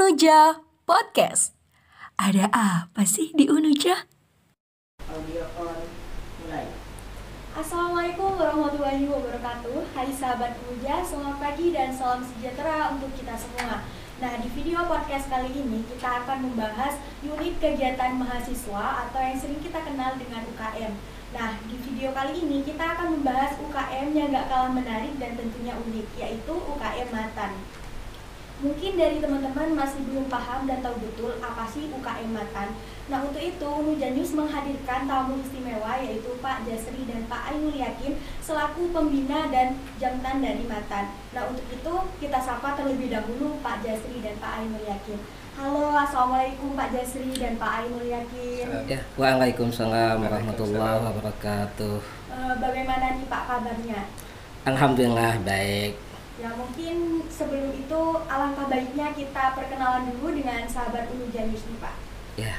Unuja Podcast. Ada apa sih di Unuja? Audio on, mulai. Assalamualaikum warahmatullahi wabarakatuh. Hai sahabat Unuja, selamat pagi dan salam sejahtera untuk kita semua. Nah, di video podcast kali ini kita akan membahas unit kegiatan mahasiswa atau yang sering kita kenal dengan UKM. Nah, di video kali ini kita akan membahas UKM yang gak kalah menarik dan tentunya unik, yaitu UKM Matan. Mungkin dari teman-teman masih belum paham dan tahu betul apa sih UKM Matan. Nah, untuk itu Unuja News menghadirkan tamu istimewa yaitu Pak Jasri dan Pak Ainul Yakin selaku pembina dan jamtan dari Matan. Nah, untuk itu kita sapa terlebih dahulu Pak Jasri dan Pak Ainul Yakin. Halo, assalamualaikum Pak Jasri dan Pak Ainul Yakin. Ya, waalaikumsalam warahmatullahi wabarakatuh. Bagaimana nih Pak kabarnya? Alhamdulillah baik. Ya, mungkin sebelum itu alangkah baiknya kita perkenalan dulu dengan sahabat Unuja News nih Pak. Ya,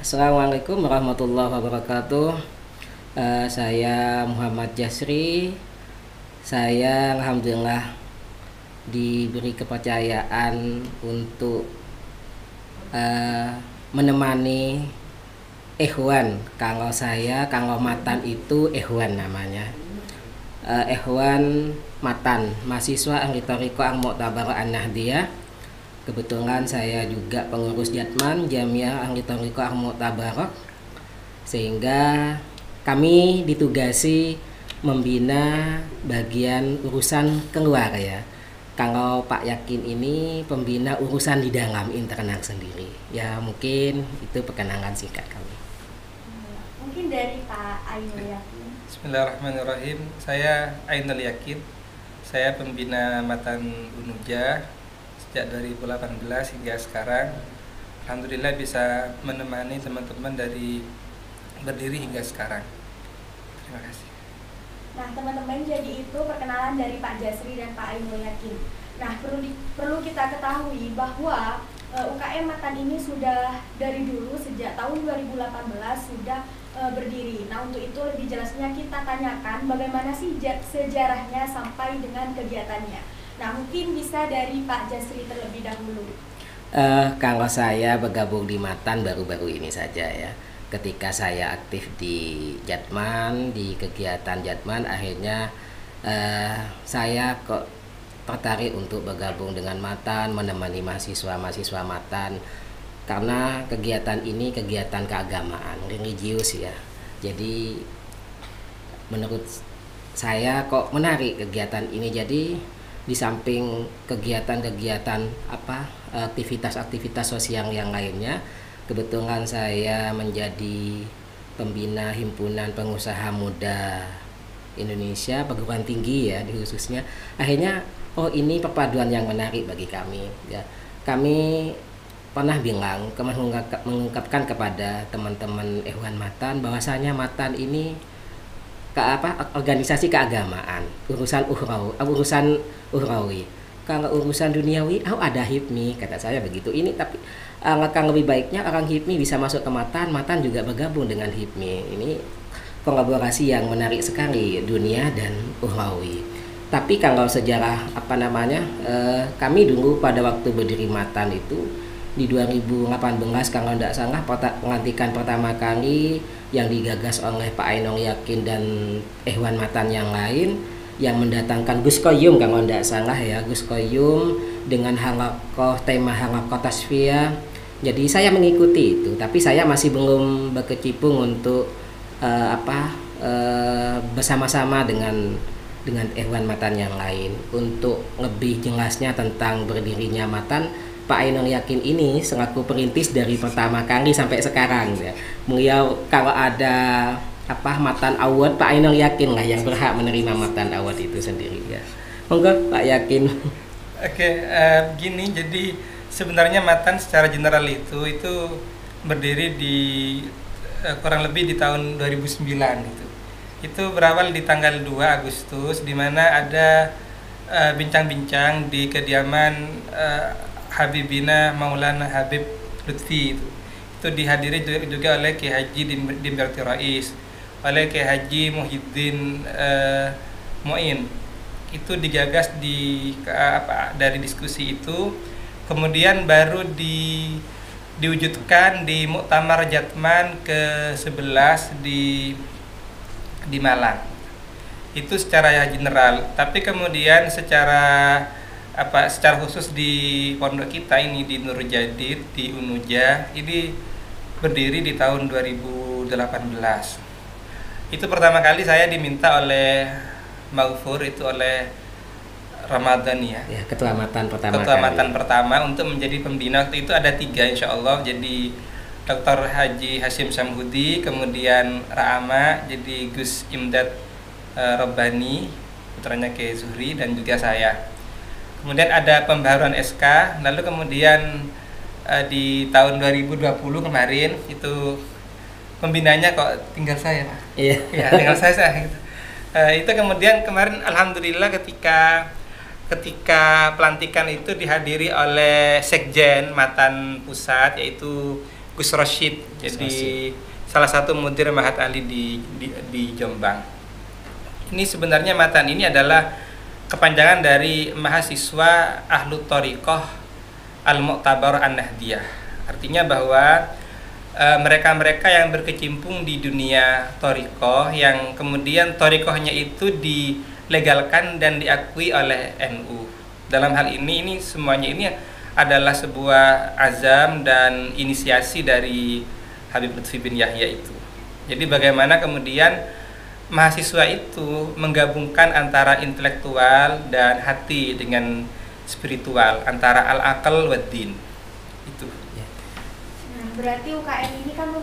assalamualaikum warahmatullahi wabarakatuh. Saya Muhammad Jasri. Saya alhamdulillah diberi kepercayaan untuk menemani Ikhwan. Kalau Matan itu Ikhwan namanya. Ikhwan Matan, mahasiswa Anggitoriko Ang-Mu'tabar An-Nahdiyah. Kebetulan saya juga pengurus Jatman Jamiah Anggitoriko Ang-Mu'tabar, sehingga kami ditugasi membina bagian urusan keluar ya. Kalau Pak Yakin ini pembina urusan di dalam internal sendiri. Ya, mungkin itu perkenalan singkat kami. Mungkin dari Pak Ainul Yakin. Bismillahirrahmanirrahim. Saya Ainul Yakin. Saya pembina Matan Unuja sejak 2018 hingga sekarang. Alhamdulillah bisa menemani teman-teman dari berdiri hingga sekarang. Terima kasih. Nah, teman-teman, jadi itu perkenalan dari Pak Jasri dan Pak Ainul Yakin. Nah, perlu kita ketahui bahwa UKM Matan ini sudah dari dulu sejak tahun 2018 sudah berdiri. Nah, untuk itu lebih jelasnya kita tanyakan bagaimana sih sejarahnya sampai dengan kegiatannya. Nah, mungkin bisa dari Pak Jasri terlebih dahulu. Kalau saya bergabung di Matan baru-baru ini saja ya. Ketika saya aktif di Jatman, di kegiatan Jatman, akhirnya saya kok tertarik untuk bergabung dengan Matan, menemani mahasiswa Matan, karena kegiatan ini kegiatan keagamaan, religius ya. Jadi menurut saya kok menarik kegiatan ini. Jadi di samping kegiatan-kegiatan aktivitas-aktivitas sosial yang lainnya, kebetulan saya menjadi pembina himpunan pengusaha muda Indonesia, perguruan tinggi ya khususnya. Akhirnya ini perpaduan yang menarik bagi kami ya. Kami pernah bilang, mengungkapkan kepada teman-teman Ikhwan Matan bahwasanya Matan ini organisasi keagamaan, urusan uhrawi. Kalau urusan duniawi, ada HIPMI, kata saya begitu. Ini tapi akan lebih baiknya orang HIPMI bisa masuk ke Matan, Matan juga bergabung dengan HIPMI. Ini kolaborasi yang menarik sekali, dunia dan uhrawi. Tapi kalau sejarah kami dulu pada waktu berdiri Matan itu di 2018 kalau tidak salah, pelantikan pertama kali yang digagas oleh Pak Ainul Yakin dan Ikhwan Matan yang lain, yang mendatangkan Gus Koyum kalau tidak salah ya, Gus Koyum dengan tema halakoh tasfiyah. Jadi saya mengikuti itu, tapi saya masih belum berkecimpung untuk bersama-sama dengan Ikhwan Matan yang lain. Untuk lebih jelasnya tentang berdirinya Matan, Pak Ainul Yakin ini selaku perintis dari pertama kali sampai sekarang ya. Beliau kalau ada Matan Award, Pak Ainul Yakin lah yang berhak menerima Matan Award itu sendiri ya. Monggo Pak Yakin. Oke, begini, jadi sebenarnya Matan secara general itu berdiri di kurang lebih di tahun 2009 itu. Itu berawal di tanggal 2 Agustus di mana ada bincang-bincang di kediaman Habibina Maulana Habib Lutfi itu dihadiri juga oleh Kiai Haji Dimberti Rais, oleh Kiai Haji Muhyiddin Muin. Itu digagas dari diskusi itu Kemudian baru diwujudkan di Muktamar Jatman ke-11 di Malang. Itu secara general. Tapi kemudian secara khusus di pondok kita ini di Nur Jadid di Unuja ini berdiri di tahun 2018. Itu pertama kali saya diminta oleh Maghfur, itu oleh Ramadan ya, ketuamatan pertama untuk menjadi pembina. Waktu itu ada 3 insya Allah. Jadi Dr. Haji Hashim Samhudi, kemudian Ra'ama, jadi Gus Imdad Rabbani, putranya Kiai Zuhri, dan juga saya. Kemudian ada pembaharuan SK, lalu kemudian di tahun 2020 kemarin itu pembinanya kok tinggal saya, Pak. Iya. Ya, tinggal saya gitu. Itu kemudian kemarin alhamdulillah ketika pelantikan itu dihadiri oleh Sekjen Matan Pusat, yaitu Gus Rosyid. Jadi salah satu mudir Mahat Ali di Jombang. Ini sebenarnya Matan ini adalah kepanjangan dari mahasiswa Ahlu Thoriqoh Al-Mu'tabar An-Nahdiyah. Artinya bahwa mereka-mereka yang berkecimpung di dunia thoriqoh, yang kemudian thoriqohnya itu dilegalkan dan diakui oleh NU. Dalam hal ini semuanya ini adalah sebuah azam dan inisiasi dari Habib Lutfi bin Yahya itu. Jadi bagaimana kemudian mahasiswa itu menggabungkan antara intelektual dan hati dengan spiritual, antara al-aqal wad din. Itu. Nah, berarti UKM ini kan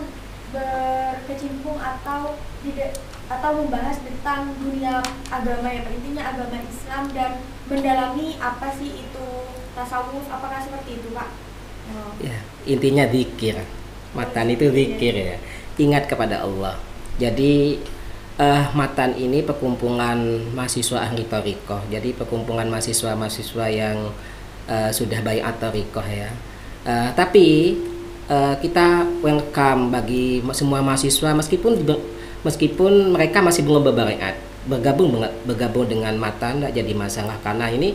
berkecimpung atau membahas tentang dunia agama ya, intinya agama Islam, dan mendalami apa sih itu tasawuf, apakah seperti itu, Pak? Oh. Ya, intinya zikir. Matan itu zikir ya. Ingat kepada Allah. Jadi Matan ini perkumpulan mahasiswa ahli thoriqoh. Jadi perkumpulan mahasiswa-mahasiswa yang sudah baiat thoriqoh ya. Tapi kita welcome bagi semua mahasiswa meskipun mereka masih belum berbaiat. Bergabung dengan Matan tidak jadi masalah, karena ini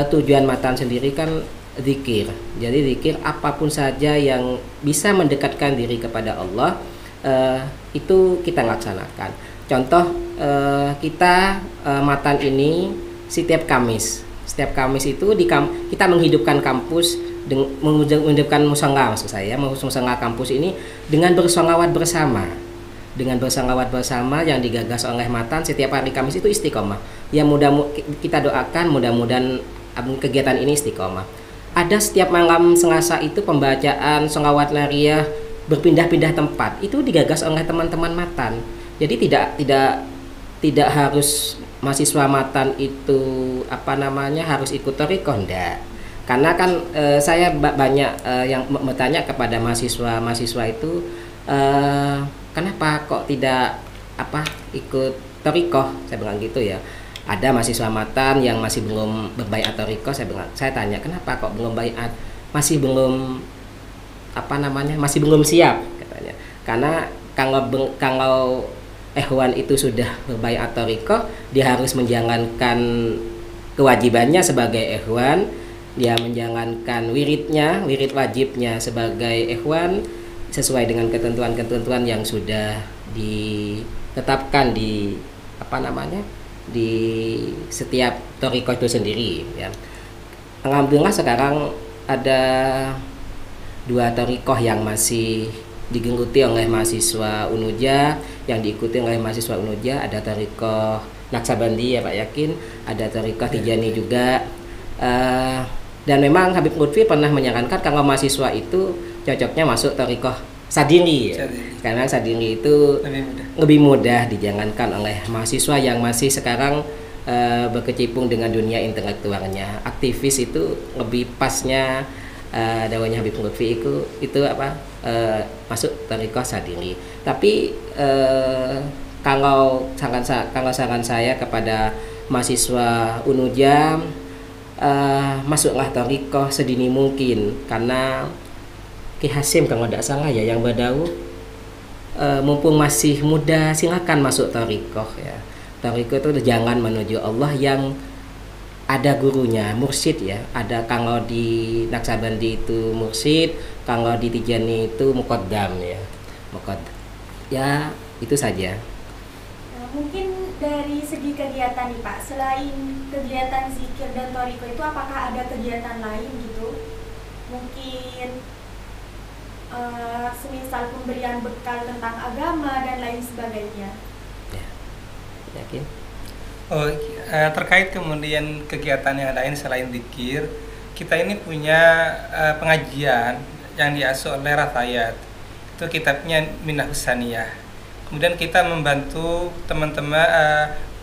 tujuan Matan sendiri kan zikir. Jadi zikir apapun saja yang bisa mendekatkan diri kepada Allah, itu kita laksanakan. Contoh kita Matan ini setiap Kamis itu kita menghidupkan kampus, menghidupkan musala, maksud saya musala kampus ini dengan bersolawat bersama. Dengan bersolawat bersama yang digagas oleh Matan setiap hari Kamis itu istiqomah. Yang kita doakan mudah-mudahan kegiatan ini istiqomah. Ada setiap malam Selasa itu pembacaan sholawat nariyah berpindah-pindah tempat. Itu digagas oleh teman-teman Matan. Jadi tidak harus mahasiswa Matan itu harus ikut thoriqoh, enggak. Karena kan saya banyak yang bertanya kepada mahasiswa itu kenapa kok tidak ikut thoriqoh, saya bilang gitu ya. Ada mahasiswa Matan yang masih belum berbaiat thoriqoh, saya tanya kenapa kok belum baiat, masih belum masih belum siap katanya. Karena kalau ikhwan itu sudah berbaiat thoriqoh, dia harus menjalankan kewajibannya sebagai ikhwan, dia menjalankan wirid wajibnya sebagai ikhwan sesuai dengan ketentuan-ketentuan yang sudah ditetapkan di di setiap thoriqoh itu sendiri ya. Alhamdulillah sekarang ada 2 thoriqoh yang masih digeluti oleh mahasiswa Unuja, yang diikuti oleh mahasiswa Unuja. Ada thoriqoh Naksabandi ya Pak Yakin, ada thoriqoh Tijani juga. Dan memang Habib Lutfi pernah menyarankan kalau mahasiswa itu cocoknya masuk thoriqoh Sadili ya. Karena Sadili itu lebih mudah dijalankan oleh mahasiswa yang masih sekarang berkecimpung dengan dunia intelektualnya. Aktivis itu lebih pasnya dakwahnya Habib Lutfi itu masuk thoriqoh Sadili. Tapi kalau saran saya kepada mahasiswa Unuja, masuklah thoriqoh sedini mungkin, karena Ki Hasim kalau tidak salah ya yang berdauh, mumpung masih muda silakan masuk thoriqoh ya. Thoriqoh itu jalan menuju Allah yang ada gurunya, mursyid ya. Ada kalau di Naksabandi itu mursyid, kalau di Tijani itu muqaddam ya. Muqaddam. Ya, itu saja. Nah, mungkin dari segi kegiatan nih Pak, selain kegiatan zikir dan toriko itu apakah ada kegiatan lain gitu? Mungkin semisal pemberian bekal tentang agama dan lain sebagainya. Ya. Yakin? Oh, terkait kemudian kegiatan yang lain selain zikir, kita ini punya pengajian yang diasuh oleh Rafayat. Itu kitabnya Minah Husaniyah. Kemudian kita membantu teman-teman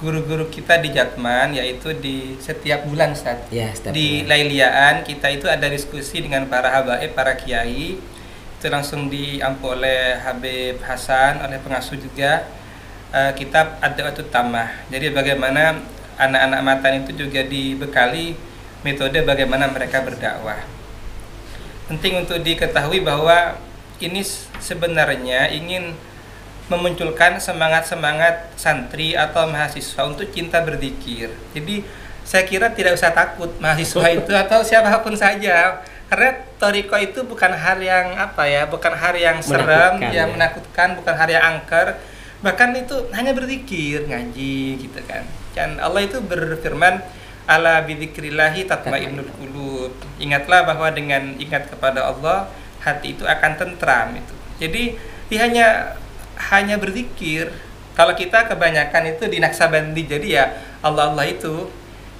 guru-guru kita di Jatman, yaitu di setiap bulan Ustaz. Ya, setiap Di bulan. Lailiaan kita itu ada diskusi dengan para habaib, para kiai. Itu langsung diampu oleh Habib Hasan, oleh pengasuh juga. Kitab Ad-Da'watut Tamah. Jadi bagaimana anak-anak matan itu juga dibekali metode bagaimana mereka berdakwah. Penting untuk diketahui bahwa ini sebenarnya ingin memunculkan semangat-semangat santri atau mahasiswa untuk cinta berzikir. Jadi saya kira tidak usah takut mahasiswa itu atau siapapun saja, karena toriko itu bukan hal yang bukan hal yang serem, yang menakutkan, bukan hal yang angker. Bahkan itu hanya berzikir, ngaji gitu kan. Dan Allah itu berfirman, ala bidzikrillahi tatmainnul qulub. Ingatlah bahwa dengan ingat kepada Allah, hati itu akan tentram itu. Jadi hanya berzikir. Kalau kita kebanyakan itu di Naksabandi, jadi ya Allah itu.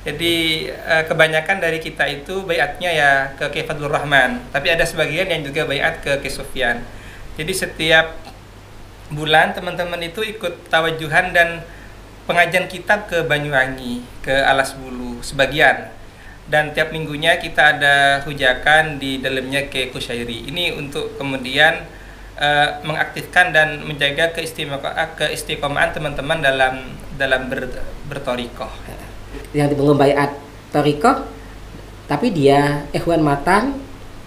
Jadi kebanyakan dari kita itu baiatnya ya ke Kiai Fadlur Rahman, tapi ada sebagian yang juga baiat ke Kiai Sufyan. Jadi setiap bulan teman-teman itu ikut tawajuhan dan pengajian kitab ke Banyuwangi, ke Alas Bulu sebagian. Dan tiap minggunya kita ada hujakan di dalamnya ke Kusyairi. Ini untuk kemudian mengaktifkan dan menjaga keistiqomahan teman-teman dalam bertorikoh. Yang baiat torikoh, tapi dia ikhwan matan,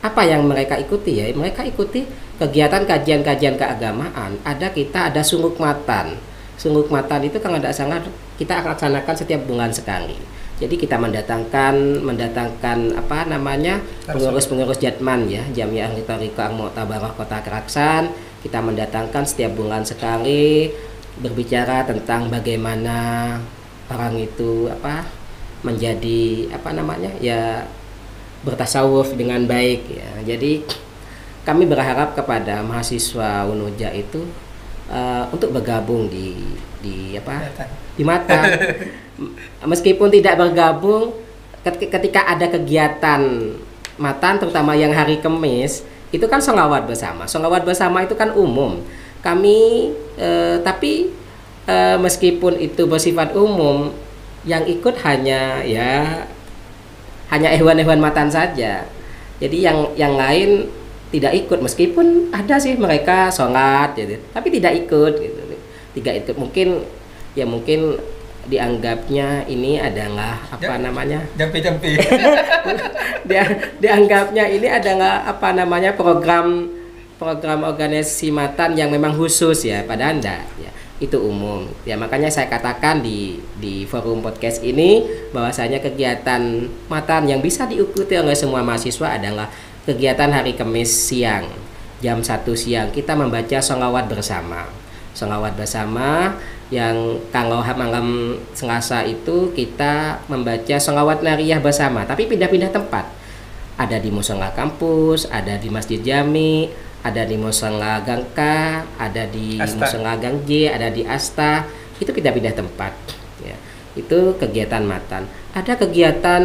apa yang mereka ikuti ya? Mereka ikuti kegiatan kajian-kajian keagamaan. Ada sunguk matan. Sunguk matan itu kan ada sangat kita akan laksanakan setiap bulan sekali. Jadi kita mendatangkan pengurus-pengurus Jatman ya, Jamiah Ahli Thariqah Al-Mu'tabarah Kota Keraksan. Kita mendatangkan setiap bulan sekali berbicara tentang bagaimana orang itu menjadi bertasawuf dengan baik ya. Jadi kami berharap kepada mahasiswa Unuja itu untuk bergabung di Matan. Meskipun tidak bergabung, ketika ada kegiatan Matan, terutama yang hari Kamis, itu kan sholawat bersama. Sholawat bersama itu kan umum. Kami tapi meskipun itu bersifat umum, yang ikut hanya ikhwan-ikhwan Matan saja. Jadi yang lain tidak ikut, meskipun ada sih mereka sholat gitu, tapi tidak ikut gitu. Tidak ikut, mungkin dianggapnya ini adalah Jampi. dianggapnya ini adalah program organisasi Matan yang memang khusus ya, pada Anda ya. Itu umum ya, makanya saya katakan di forum podcast ini bahwasanya kegiatan Matan yang bisa diikuti oleh semua mahasiswa adalah kegiatan hari Kamis siang, jam 1 siang kita membaca sholawat bersama. Sholawat bersama yang kalau malam Selasa itu kita membaca sholawat nariyah bersama, tapi pindah-pindah tempat. Ada di musola kampus, ada di Masjid Jami, ada di musola Gangka, ada di musola Gangje, ada di Asta. Itu pindah-pindah tempat ya. Itu kegiatan Matan. Ada kegiatan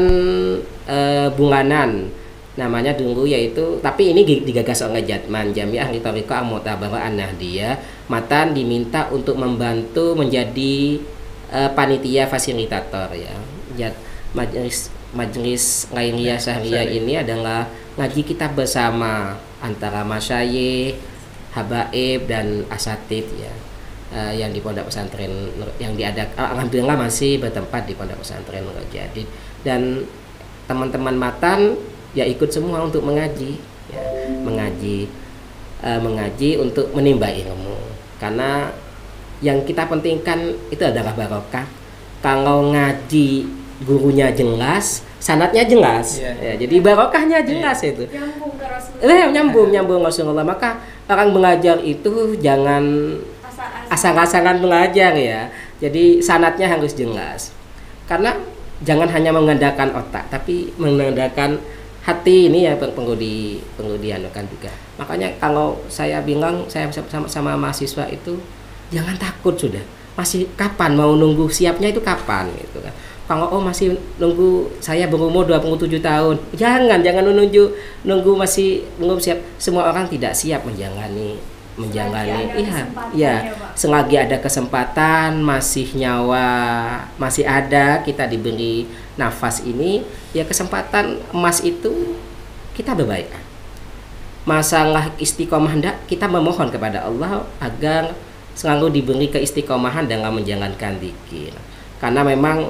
bulanan namanya dulu, yaitu tapi ini digagas oleh Jatman, Jamiah Ahli Thariqah Al-Mu'tabarah An-Nahdiyah. Matan diminta untuk membantu menjadi panitia fasilitator ya. Majelis Lailiyah Syahriyah ini adalah ngaji kitab bersama antara masyayikh, habaib dan asatid ya. Yang di pondok pesantren yang alhamdulillah masih bertempat di pondok pesantren Nurul Jadid, dan teman-teman Matan ya ikut semua untuk mengaji ya, mengaji untuk menimba ilmu, karena yang kita pentingkan itu adalah barokah. Kalau ngaji gurunya jelas, sanadnya jelas. Ya, jadi barokahnya jelas itu. Nyambung ke Rasulullah. Nyambung Rasulullah. Maka orang belajar itu jangan asal-asalan belajar ya. Jadi sanadnya harus jelas. Karena jangan hanya mengandalkan otak, tapi mengandalkan hati ini ya perlu dianukan juga. Makanya kalau saya bilang saya sama mahasiswa itu jangan takut sudah. Masih kapan mau nunggu siapnya itu kapan gitu kan. Kalau masih nunggu saya berumur 27 tahun. Jangan nunggu masih belum siap. Semua orang tidak siap menjalani selagi ada kesempatan, masih nyawa masih ada, kita diberi nafas ini, ya kesempatan emas itu kita berbaik. Masalah istiqomah hendak kita memohon kepada Allah agar selalu diberi keistiqomahan dalam menjalankan dzikir. Karena memang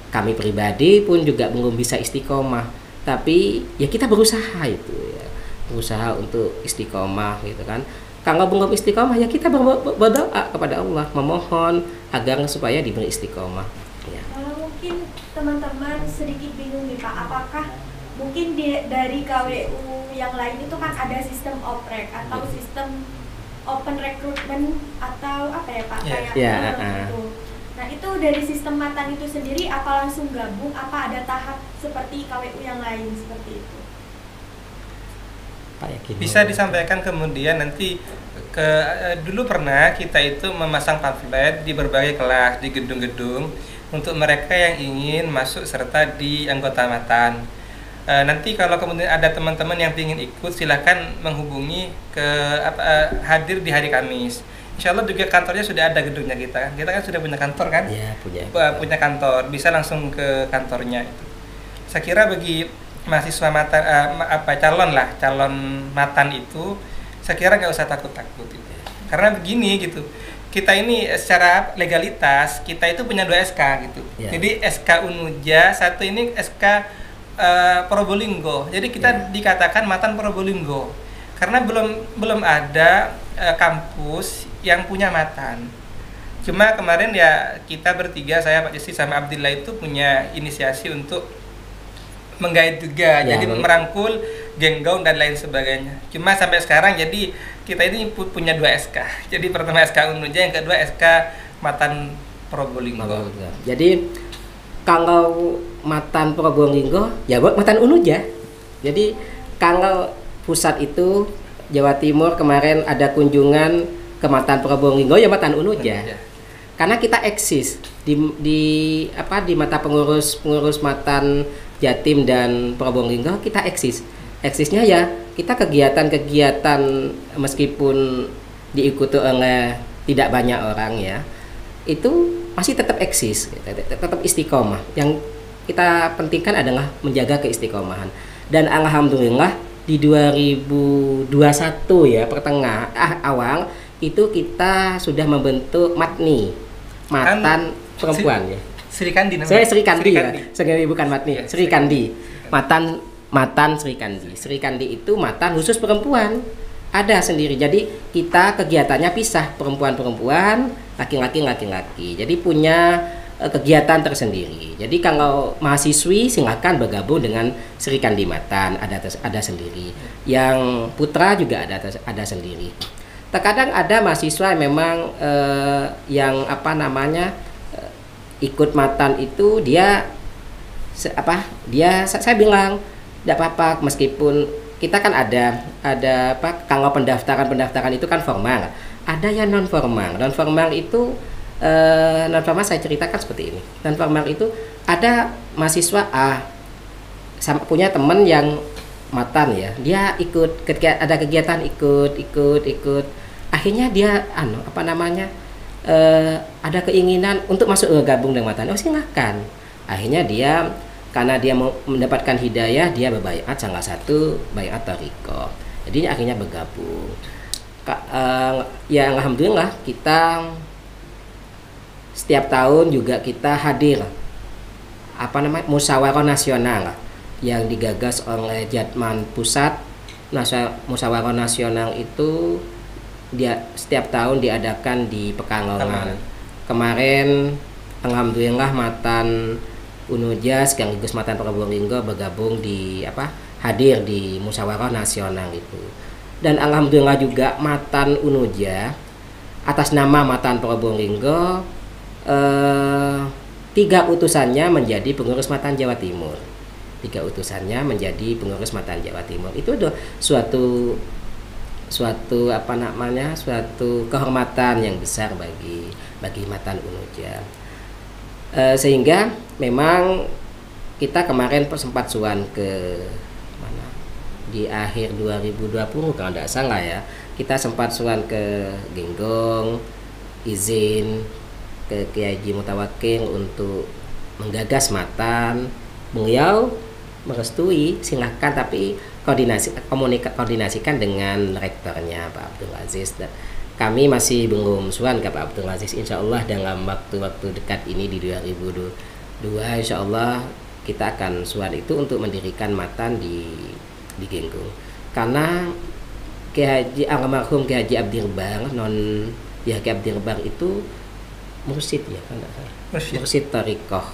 kami pribadi pun juga belum bisa istiqomah, tapi ya kita berusaha itu ya. Berusaha untuk istiqomah gitu kan. Kalau belum istiqomah ya kita berdoa kepada Allah, memohon agar supaya diberi istiqomah. Ya. Kalau mungkin teman-teman sedikit bingung nih Pak, apakah mungkin dari KWU yang lain itu kan ada sistem oprek atau sistem open recruitment atau apa ya Pak? Gitu. Nah itu dari sistem matan itu sendiri apa langsung gabung, apa ada tahap seperti KWU yang lain seperti itu? Bisa disampaikan kemudian nanti dulu pernah kita itu memasang pamflet di berbagai kelas di gedung-gedung untuk mereka yang ingin masuk serta di anggota matan. Nanti kalau kemudian ada teman-teman yang ingin ikut silahkan menghubungi hadir di hari Kamis. Insya Allah juga kantornya sudah ada gedungnya kita kan sudah punya kantor kan? Ya, punya kantor, bisa langsung ke kantornya itu. Saya kira bagi mahasiswa matan calon matan itu saya kira nggak usah takut gitu. Karena begini gitu, kita ini secara legalitas kita itu punya 2 SK gitu. Jadi SK Unuja, satu ini SK Probolinggo. Jadi kita dikatakan matan Probolinggo karena belum ada kampus yang punya matan. Cuma kemarin ya kita bertiga, saya Pak Jesi sama Abdillah itu punya inisiasi untuk menggait juga, jadi merangkul genggaun dan lain sebagainya. Cuma sampai sekarang jadi kita ini punya 2 SK. Jadi pertama SK Unuja, yang kedua SK Matan Probolinggo. Jadi kalau Matan Probolinggo ya buat Matan Unuja. Jadi kalau pusat itu Jawa Timur kemarin ada kunjungan ke Matan Probolinggo ya Matan Unuja. Karena kita eksis di mata pengurus Matan Jatim dan Probolinggo kita eksis. Eksisnya ya kita kegiatan-kegiatan meskipun diikuti oleh tidak banyak orang ya, itu masih tetap eksis, tetap istiqomah. Yang kita pentingkan adalah menjaga keistiqomahan. Dan alhamdulillah di 2021 ya awal itu kita sudah membentuk matan perempuan ya. Sri Kandi namanya. Saya Sri Kandi ya. Sebenarnya bukan matni. Sri Kandi. Matan Sri Kandi. Sri Kandi itu matan khusus perempuan. Ada sendiri. Jadi kita kegiatannya pisah, perempuan-perempuan, laki-laki. Jadi punya kegiatan tersendiri. Jadi kalau mahasiswi silakan bergabung dengan Sri Kandi Matan, ada sendiri. Yang putra juga ada sendiri. Terkadang ada mahasiswa yang memang ikut matan itu dia saya bilang tidak apa-apa, meskipun kita kan ada kalau pendaftaran itu kan formal, ada yang non formal itu non formal saya ceritakan seperti ini. Non formal itu ada mahasiswa punya teman yang matan ya, dia ikut ketika ada kegiatan ikut akhirnya dia ada keinginan untuk masuk gabung dengan matan, silakan. Akhirnya dia karena dia mau mendapatkan hidayah, dia berbaiat salah satu baiat thariqah. Jadi akhirnya bergabung. Ya alhamdulillah kita setiap tahun juga kita hadir musyawarah nasional yang digagas oleh Jatman Pusat. Musyawarah nasional itu dia setiap tahun diadakan di Pekalongan. Kemarin alhamdulillah matan Unuja sekaligus Matan Probolinggo bergabung di hadir di musyawarah nasional itu. Dan alhamdulillah juga Matan Unuja atas nama Matan Probolinggo 3 utusannya menjadi pengurus Matan Jawa Timur. 3 utusannya menjadi pengurus Matan Jawa Timur. Itu udah suatu kehormatan yang besar bagi Matan Unuja. Sehingga memang kita kemarin sempat suan ke mana di akhir 2020 kalau tidak salah ya, kita sempat suan ke Genggong, izin ke Kiai Haji Mutawakkil untuk menggagas Matan. Beliau merestui, silahkan, tapi koordinasikan dengan rektornya Pak Abdul Aziz. Kami masih belum suan ke Pak Abdul Aziz. Insya Allah dalam waktu-waktu dekat ini di 2022 Insya Allah kita akan suan itu untuk mendirikan Matan di Genggong. Karena almarhum Kiai Haji Abdirbar, Kiai Abdirbar itu mursyid ya kan? Mursyid Thariqah.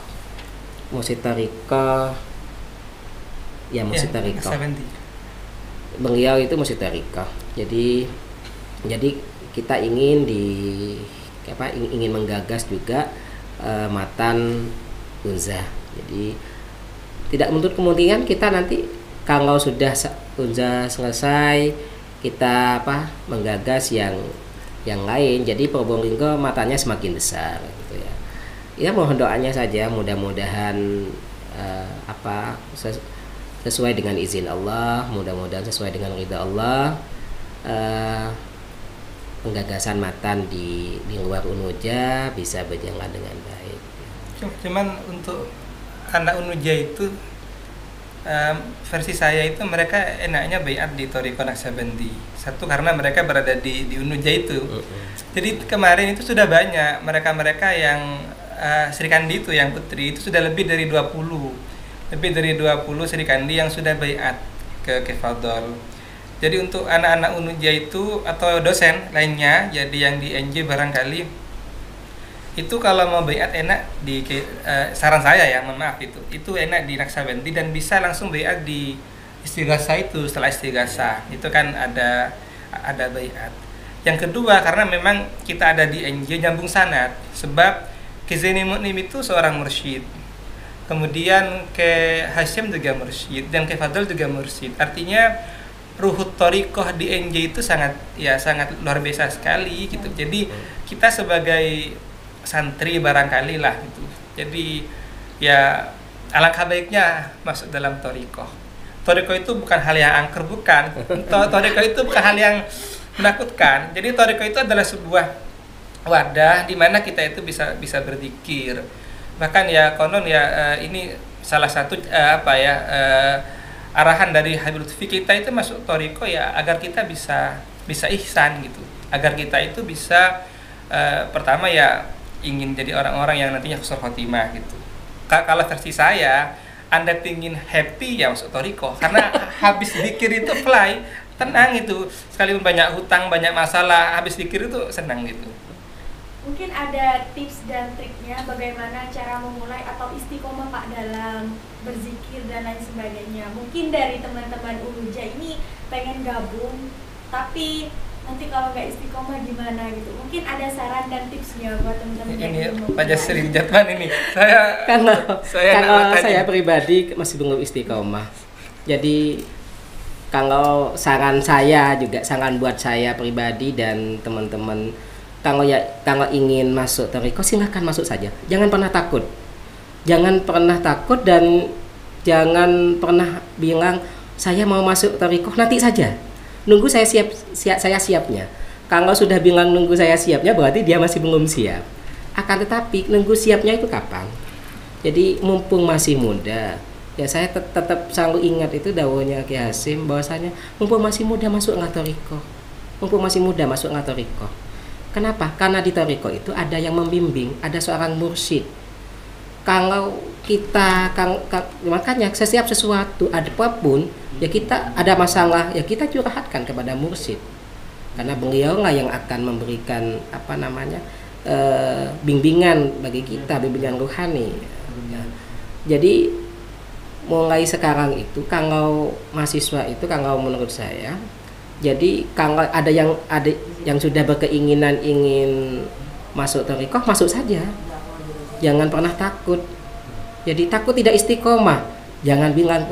Ya mursyid Thariqah. Beliau itu mursyid Thariqah. Jadi kita ingin ingin menggagas juga Matan Unza. Jadi tidak menutup kemungkinan kita nanti kalau sudah Unza selesai kita menggagas yang lain. Jadi Probolinggo matanya semakin besar gitu ya. Ya mohon doanya saja, mudah-mudahan sesuai dengan izin Allah, mudah-mudahan sesuai dengan ridha Allah. Penggagasan Matan di luar Unuja bisa berjalan dengan baik. Cuman untuk anak Unuja itu versi saya itu mereka enaknya baiat di Thariqah Naqsabandi. Satu karena mereka berada di Unuja itu. Jadi kemarin itu sudah banyak mereka yang Sri Kandi itu yang putri itu sudah lebih dari 20 Sri Kandi yang sudah baiat ke Kefadol. Jadi untuk anak-anak Unuja itu atau dosen lainnya, jadi yang di NJ barangkali itu kalau mau baiat enak di saran saya ya, mohon maaf itu enak di Naqsabandi dan bisa langsung baiat di Istighatsah itu. Setelah Istighatsah itu kan ada baiat. Yang kedua karena memang kita ada di NJ nyambung sanad, sebab Ki Zaini Mu'nim itu seorang mursyid. Kemudian ke Hasyim juga mursyid dan ke Fadl juga mursyid. Artinya ruhut Thariqah di NJ itu sangat luar biasa sekali gitu. Jadi kita sebagai santri barangkali lah gitu. Jadi ya alangkah baiknya masuk dalam Thariqah. Thariqah itu bukan hal yang angker, bukan. Thariqah itu bukan hal yang menakutkan. Jadi Thariqah itu adalah sebuah wadah di mana kita itu bisa berzikir. Bahkan ya konon ya ini salah satu arahan dari Habib Lutfi kita itu masuk Thariqah ya agar kita bisa ihsan gitu, agar kita itu bisa pertama ya ingin jadi orang-orang yang nantinya husnul khotimah gitu. Kalau versi saya, Anda ingin happy ya masuk Thariqah karena habis zikir itu fly, tenang itu, sekalipun banyak hutang, banyak masalah, habis zikir itu senang gitu. Mungkin ada tips dan triknya bagaimana cara memulai atau istiqomah Pak dalam berzikir dan lain sebagainya. Mungkin dari teman-teman Unuja ini pengen gabung, tapi nanti kalau nggak istiqomah gimana gitu. Mungkin ada saran dan tipsnya buat teman-teman yang ini Pak Jasri Jatman ini. Saya pribadi masih belum istiqomah. Jadi kalau saran saya juga, saran buat saya pribadi dan teman-teman, kalau ingin masuk Thariqah silahkan masuk saja. Jangan pernah takut. Jangan pernah takut dan jangan pernah bilang saya mau masuk Thariqah nanti saja. Nunggu saya siapnya. Kalau sudah bilang nunggu saya siapnya berarti dia masih belum siap. Akan tetapi nunggu siapnya itu kapan? Jadi mumpung masih muda. Ya saya tetap selalu ingat itu dawuhnya Ki Hasyim bahwasanya mumpung masih muda masuk Thariqah. Mumpung masih muda masuk Thariqah. Kenapa? Karena di Thariqah itu ada yang membimbing, ada seorang mursyid. Kalau kita makanya setiap sesuatu ada apapun ya kita ada masalah ya kita curhatkan kepada mursyid. Karena beliau lah yang akan memberikan bimbingan bagi kita, bimbingan rohani. Ya. Jadi mulai sekarang itu kalau mahasiswa itu kalau menurut saya, jadi kalau ada yang sudah berkeinginan ingin masuk thariqah, masuk saja. Jangan pernah takut. Jadi takut tidak istiqomah. Jangan bilang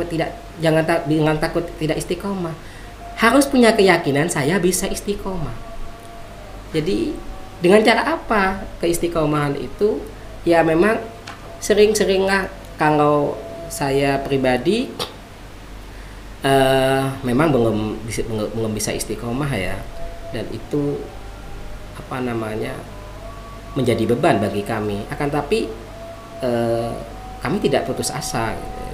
takut tidak istiqomah. Harus punya keyakinan saya bisa istiqomah. Jadi dengan cara apa keistiqomahan itu? Ya memang sering-seringlah kalau saya pribadi memang belum bisa istiqomah ya, dan itu menjadi beban bagi kami. Akan tapi kami tidak putus asa gitu.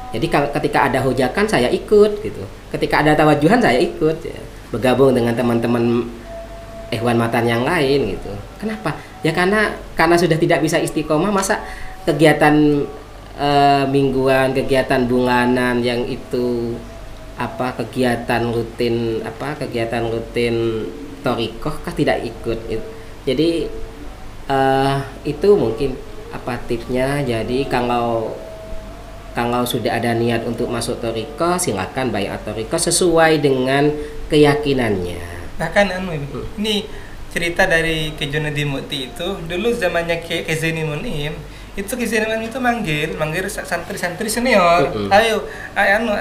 Jadi ketika ada hojakan saya ikut gitu, ketika ada tawajuhan saya ikut ya. Bergabung dengan teman-teman ikhwan matan yang lain gitu. Kenapa? Ya karena sudah tidak bisa istiqomah, masa kegiatan mingguan, kegiatan bulanan yang itu kegiatan rutin thariqah tidak ikut. Jadi itu mungkin tipsnya. Jadi kalau sudah ada niat untuk masuk thariqah, silakan baiat thariqah sesuai dengan keyakinannya. Bahkan ini cerita dari Ki Junedi Mukti itu dulu zamannya Ki Zaini Munim. Itu Ki Zaini Munim itu manggil santri-santri senior. Ayo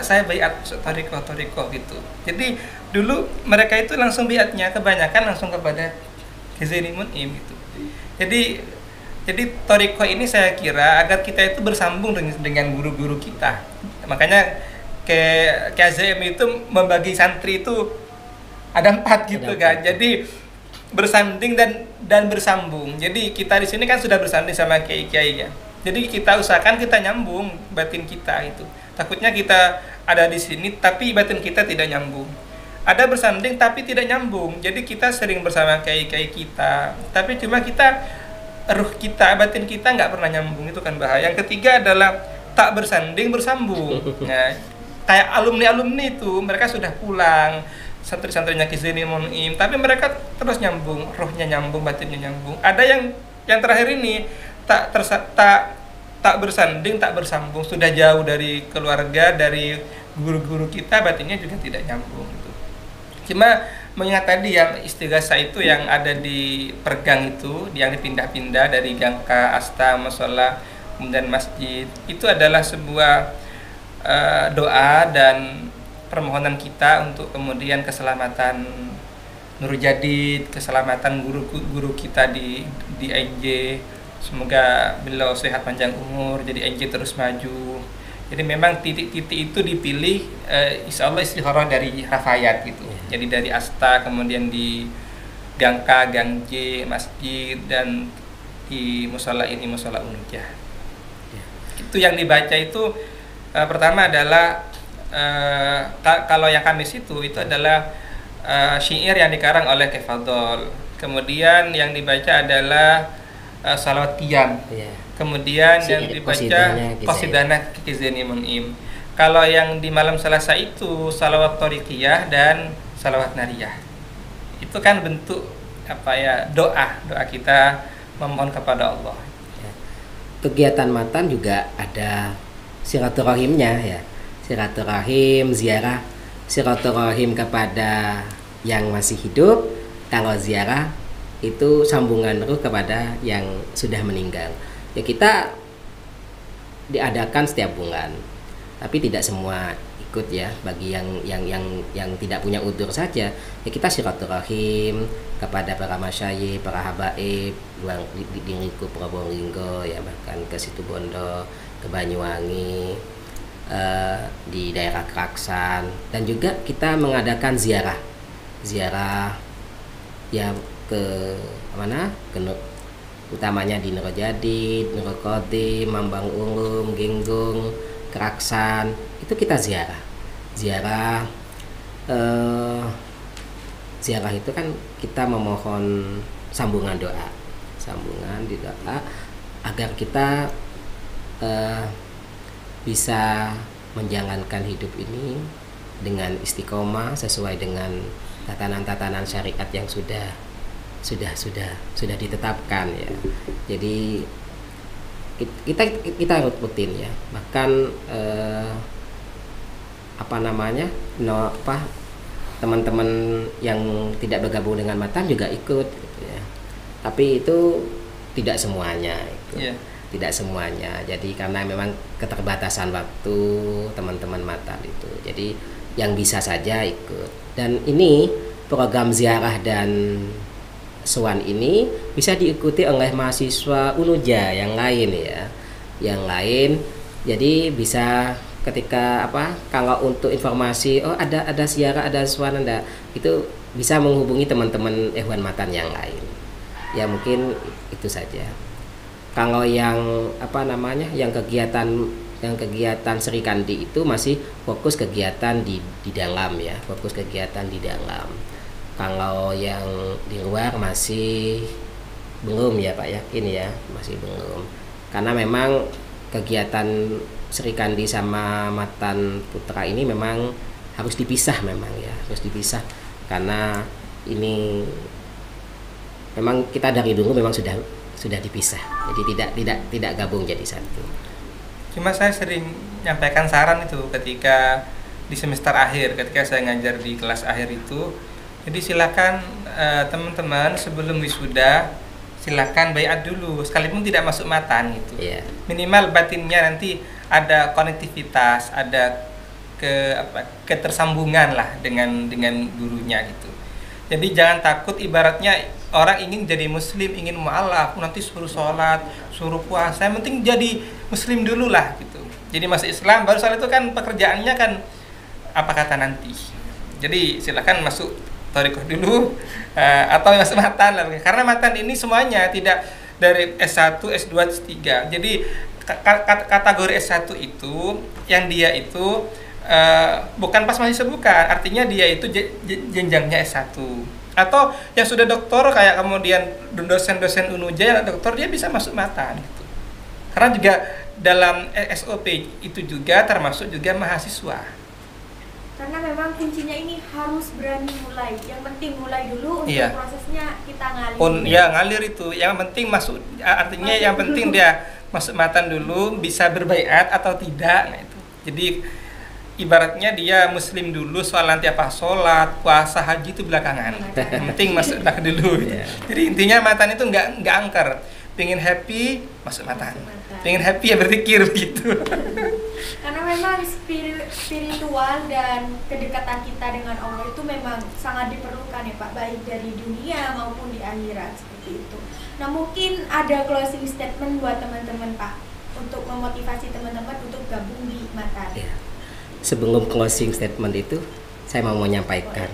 saya baiat thariqah gitu. Jadi dulu mereka itu langsung baiatnya kebanyakan langsung kepada Ki Zaini Munim gitu. Jadi thariqah ini saya kira agar kita itu bersambung dengan guru-guru kita. Makanya Ki Azim itu membagi santri itu ada 4 gitu kan. Jadi bersanding dan bersambung. Jadi kita di sini kan sudah bersanding sama kiai-kiai ya. Jadi kita usahakan kita nyambung batin kita itu. Takutnya kita ada di sini tapi batin kita tidak nyambung. Ada bersanding tapi tidak nyambung. Jadi kita sering bersama kiai-kiai kita, tapi cuma ruh kita, batin kita nggak pernah nyambung, itu kan bahaya. Yang ketiga adalah tak bersanding bersambung. Nah, kayak alumni itu mereka sudah pulang, santri-santrinya Ki Zaini Munim, tapi mereka terus nyambung, rohnya nyambung, batinnya nyambung. Ada yang terakhir ini tak bersanding, tak bersambung, sudah jauh dari keluarga, dari guru-guru kita, batinnya juga tidak nyambung gitu. Cuma mengingat tadi yang istighasah itu yang ada di pergang itu, yang dipindah-pindah dari Gangka, Asta, Mushola, kemudian masjid, itu adalah sebuah doa dan permohonan kita untuk kemudian keselamatan Nur Jadid, keselamatan guru kita di NJ. Semoga beliau sehat panjang umur, jadi NJ terus maju. Jadi memang titik-titik itu dipilih insya Allah istikharah dari Rafayat gitu. Jadi dari Asta, kemudian di Gangka, Gangje, Masjid, dan di Mushola ini Mushola Unujah. Itu yang dibaca itu pertama adalah kalau yang Kamis itu adalah syair yang dikarang oleh Kefadol. Kemudian yang dibaca adalah salawat qiyam. Kemudian yang dibaca qasidana Ki Zaini Munim. Kalau yang di malam Selasa itu salawat thariqiyah dan salawat nariyah. Itu kan bentuk doa kita memohon kepada Allah. Kegiatan matan juga ada silaturahimnya ya. Silaturahim, ziarah, silaturahim kepada yang masih hidup. Kalau ziarah itu sambungan ruh kepada yang sudah meninggal. Ya kita diadakan setiap bulan, tapi tidak semua ikut ya. Bagi yang tidak punya udzur saja, ya kita silaturahim kepada para masyayikh, para habaib di lingkup Probolinggo ya, bahkan ke Situbondo, ke Banyuwangi, di daerah Keraksan, dan juga kita mengadakan ziarah ya ke mana? Utamanya di Nurjadid, Nurul Qadim, Mambang Ulum, Ginggung, Keraksan, itu kita ziarah. Ziarah itu kan kita memohon sambungan di doa agar kita bisa menjalankan hidup ini dengan istiqomah sesuai dengan tatanan-tatanan syariat yang sudah ditetapkan ya. Jadi kita rutin ya, bahkan teman-teman yang tidak bergabung dengan Matan juga ikut gitu ya. Tapi itu tidak semuanya itu. Yeah. Tidak semuanya. Jadi karena memang keterbatasan waktu teman-teman Matan itu. Jadi yang bisa saja ikut. Dan ini program ziarah dan sowan ini bisa diikuti oleh mahasiswa Unuja yang lain ya. Yang lain. Jadi bisa ketika kalau untuk informasi ada ziarah, ada sowan, itu bisa menghubungi teman-teman Ikhwan Matan yang lain. Ya mungkin itu saja. Kalau yang yang kegiatan Sri Kandi itu masih fokus kegiatan di dalam ya, fokus kegiatan di dalam. Kalau yang di luar masih belum ya Pak, yakin ya, masih belum. Karena memang kegiatan Sri Kandi sama Matan Putra ini memang harus dipisah memang ya, harus dipisah karena ini memang kita dari dulu memang sudah dipisah. Jadi tidak gabung jadi satu. Cuma saya sering nyampaikan saran itu ketika di semester akhir, ketika saya ngajar di kelas akhir itu. Jadi silakan teman-teman sebelum wisuda silakan baiat dulu, sekalipun tidak masuk Matan gitu. Yeah. Minimal batinnya nanti ada konektivitas, ada ketersambungan lah dengan gurunya gitu. Jadi jangan takut, ibaratnya orang ingin jadi muslim, ingin mu'alaf, nanti suruh sholat, suruh puasa, yang penting jadi muslim dulu lah gitu. Jadi masuk Islam, baru soal itu kan pekerjaannya kan apa kata nanti. Jadi silakan masuk Thariqah dulu atau masuk Matan lah. Karena Matan ini semuanya tidak dari S1, S2, S3. Jadi kategori S1 itu yang dia itu bukan pas mahasiswa, bukan, artinya dia itu jenjangnya S1. Atau yang sudah doktor kayak kemudian dosen-dosen Unuja doktor, dia bisa masuk Matan gitu. Karena juga dalam SOP itu juga termasuk juga mahasiswa. Karena memang kuncinya ini harus berani mulai. Yang penting mulai dulu, untuk Iya. prosesnya kita ngalir. Ya ngalir itu. Yang penting masuk, artinya yang penting dia masuk Matan dulu, bisa berbaiat atau tidak. Nah itu. Jadi ibaratnya dia muslim dulu, soal nanti apa sholat, puasa, haji itu belakangan. Yang penting masuk dulu. Yeah. Jadi intinya Matan itu nggak angker. Pengen happy masuk Matan. Pengen happy ya berzikir begitu. Karena memang spiritual dan kedekatan kita dengan Allah itu memang sangat diperlukan ya Pak, baik dari dunia maupun di akhirat, seperti itu. Nah mungkin ada closing statement buat teman-teman Pak, untuk memotivasi teman-teman untuk gabung di Matan. Ya. Sebelum closing statement itu, saya mau menyampaikan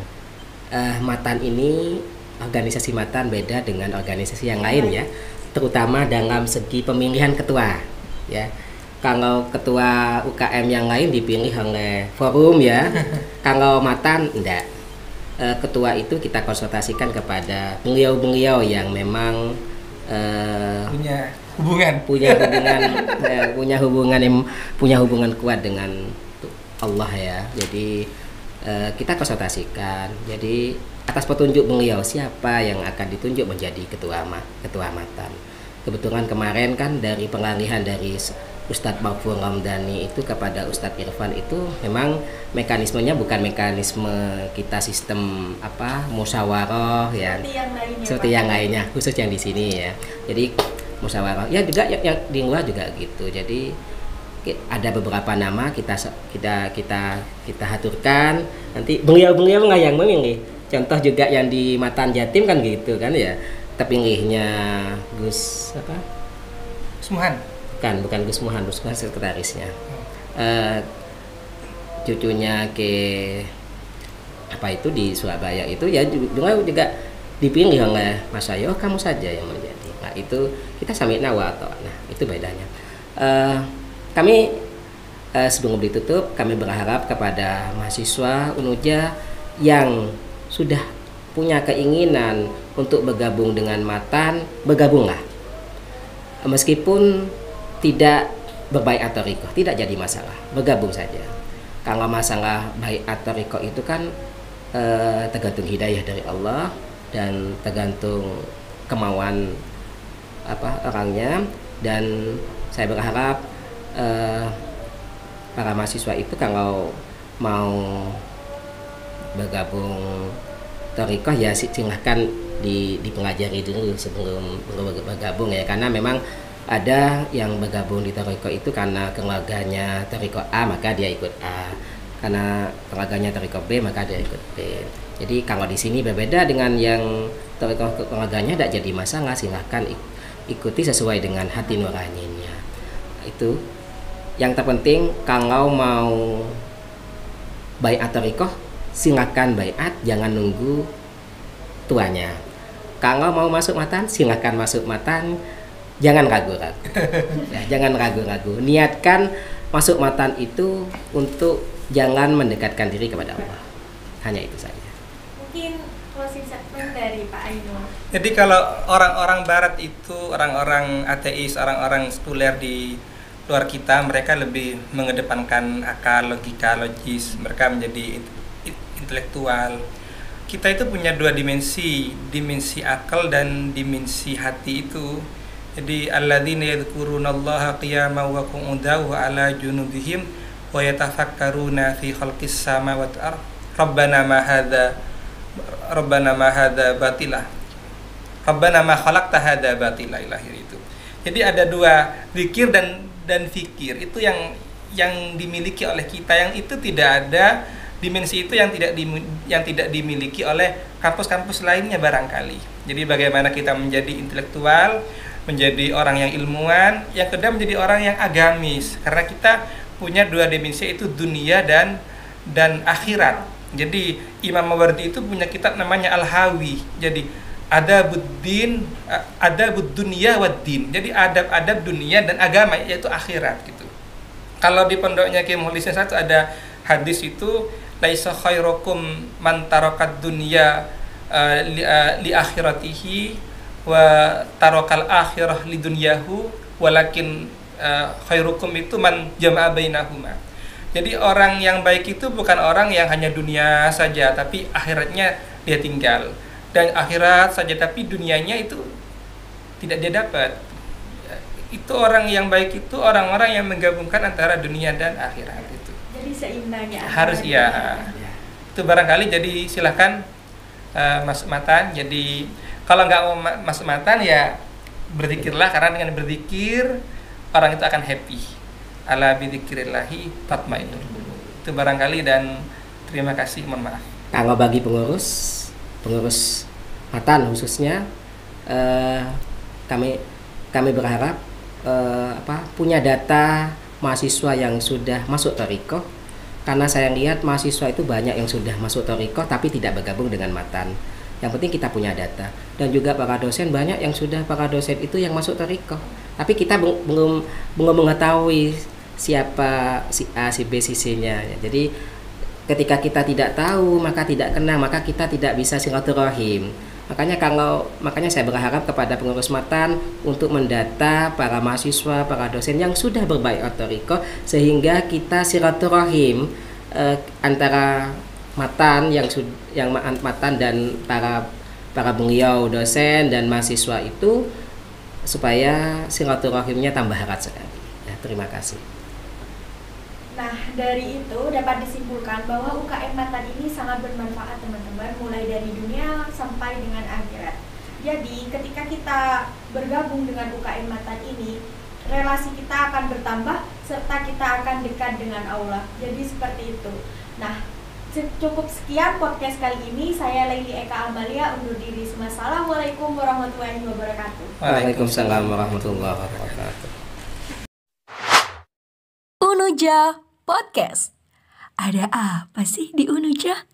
Matan ini, organisasi Matan beda dengan organisasi yang lain ya, terutama dalam segi pemilihan ketua ya. Kalau ketua UKM yang lain dipilih oleh forum ya, kalau Matan enggak. Ketua itu kita konsultasikan kepada beliau-beliau yang memang punya hubungan kuat dengan Allah ya. Jadi kita konsultasikan. Jadi atas petunjuk beliau siapa yang akan ditunjuk menjadi ketua Matan. Kebetulan kemarin kan dari pengalihan dari Ustadz Mahfur Ramdhani itu kepada Ustadz Irfan itu memang mekanismenya bukan mekanisme kita sistem musyawarah ya, seperti yang lainnya, khusus yang di sini ya. Jadi musyawarah ya juga yang di luar juga gitu. Jadi ada beberapa nama kita aturkan, nanti beliau nggak yang memilih. Contoh juga yang di Matan Jatim kan gitu kan ya, terpilihnya Gus Muhan. Bukan Gus Muhan sekretarisnya. Cucunya di Surabaya itu ya juga dipilih oleh Mas Ayo, kamu saja yang menjadi. Nah itu kita sami'na wa ata'na, itu bedanya. Kami sebelum ditutup, kami berharap kepada mahasiswa Unuja yang sudah punya keinginan untuk bergabung dengan Matan, bergabunglah. Meskipun tidak berbaiat thariqah, tidak jadi masalah, bergabung saja. Kalau masalah baiat thariqah itu kan tergantung hidayah dari Allah dan tergantung kemauan orangnya, dan saya berharap para mahasiswa itu kalau mau bergabung thariqah ya silahkan dipelajari dulu sebelum bergabung ya, karena memang ada yang bergabung di thariqah itu karena keluarganya thariqah A maka dia ikut A, karena keluarganya thariqah B maka dia ikut B. Jadi kalau di sini berbeda dengan yang thariqah keluarganya, tidak jadi masalah, silahkan ikuti sesuai dengan hati nuraninya. Itu yang terpenting. Kalau mau baiat thariqah silakan baiat, jangan nunggu tuanya. Kalau mau masuk matan silakan masuk matan, jangan ragu-ragu. Ya, jangan ragu-ragu. Niatkan masuk matan itu untuk jangan mendekatkan diri kepada Allah. Hanya itu saja. Mungkin closing statement dari Pak Ainul. Jadi kalau orang-orang barat itu, orang-orang ateis, orang-orang sekuler di luar kita, mereka lebih mengedepankan akal, logika, logis, mereka menjadi intelektual. Kita itu punya dua dimensi akal dan dimensi hati itu. Jadi alladzina yadhkurunallaha qiyaman wa qu'udan wa 'ala junubihim wa yatafakkaruna fi khalqis samawati wal ardh rabbana ma hadza batila rabbana ma khalaqta hadza batila ilahir itu. Jadi ada dua, zikir dan fikir, itu yang dimiliki oleh kita, yang itu tidak ada dimensi itu yang tidak dimiliki oleh kampus-kampus lainnya barangkali. Jadi bagaimana kita menjadi intelektual, menjadi orang yang ilmuwan, yang kedua menjadi orang yang agamis, karena kita punya dua dimensi, itu dunia dan akhirat. Jadi Imam Mawardi itu punya kitab namanya Al-Hawi. Jadi adabud dunia wad din. Jadi adab dunia dan agama, yaitu akhirat gitu. Kalau di pondoknya Kiai Mukhlis satu ada hadis itu, laisa khairukum man tarakat dunya li akhiratihi wa tarakal akhirah li dunyahu walakin khairukum itu man jama'a bainahuma. Jadi orang yang baik itu bukan orang yang hanya dunia saja tapi akhiratnya dia tinggal, dan akhirat saja tapi dunianya itu tidak dia dapat. Itu orang yang baik itu orang-orang yang menggabungkan antara dunia dan akhirat itu. Jadi seimbangnya Harus ya. Itu barangkali, jadi silahkan masuk matan. Jadi kalau nggak mau masuk matan ya berzikirlah, karena dengan berzikir orang itu akan happy. Ala bidzikrillahi tatmainnul qulub. Itu barangkali, dan terima kasih, mohon maaf. Kalau bagi pengurus matan khususnya, kami berharap punya data mahasiswa yang sudah masuk thariqah, karena saya lihat mahasiswa itu banyak yang sudah masuk thariqah tapi tidak bergabung dengan matan. Yang penting kita punya data, dan juga para dosen banyak yang sudah, para dosen itu yang masuk thariqah tapi kita belum mengetahui siapa si A, si B, si C-nya. Jadi ketika kita tidak tahu, maka tidak kenal, maka kita tidak bisa silaturahim. Makanya saya berharap kepada pengurus matan untuk mendata para mahasiswa, para dosen yang sudah berbaiat thariqah, sehingga kita silaturahim antara matan matan dan para beliau dosen dan mahasiswa itu, supaya silaturahimnya tambah erat sekali. Ya, terima kasih. Nah, dari itu dapat disimpulkan bahwa UKM Matan ini sangat bermanfaat teman-teman, mulai dari dunia sampai dengan akhirat. Jadi, ketika kita bergabung dengan UKM Matan ini, relasi kita akan bertambah serta kita akan dekat dengan Allah. Jadi seperti itu. Nah, cukup sekian podcast kali ini. Saya Laili Eka Amalia undur diri. Assalamualaikum warahmatullahi wabarakatuh. Waalaikumsalam warahmatullahi wabarakatuh. Unuja Podcast. Ada apa sih di Unuja?